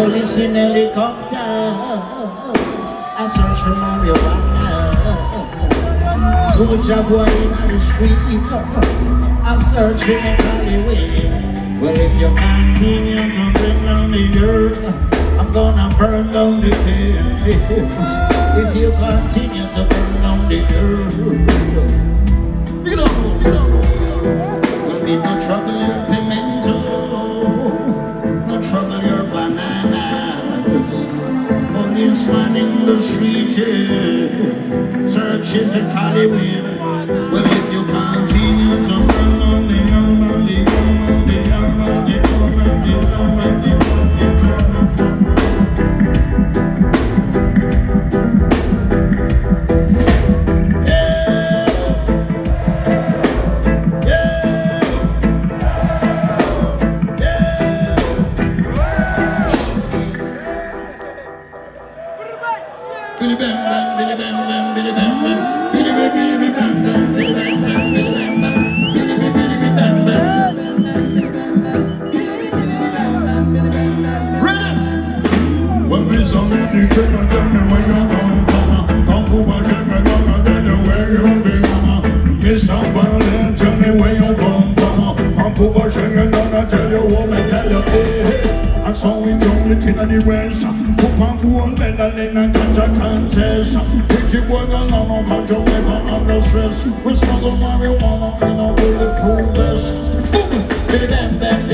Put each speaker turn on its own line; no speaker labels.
police in helicopter. I search for marijuana. Soldier boy in the street. I search for the Hollywood. Well, if you continue to bring down the earth, I'm gonna burn down the fields. If you continue to burn down the earth, you know, will be no trouble your pimento, no trouble your bananas. Policeman in the street, yeah, searching for Hollywood. Well, if you continue to burn down the earth, Billy bam bam, Billy bam bam, Billy bam bam, Billy Billy bam bam, Billy bam bam, Billy bam bam, Billy bam bam. Ready? When we saw the DJ, I tell me where you come from. Come to my shame, I'm gonna tell you where you belong. Miss Alborosie, tell me where you come from. Come to my shame, I'm gonna tell you what I tell you. Hey, I saw it only in the west. One medallion and catch a contest. Pretty boy got on my Jamaica under stress. We smuggle marijuana in a bulletproof vest. Billy bam bam.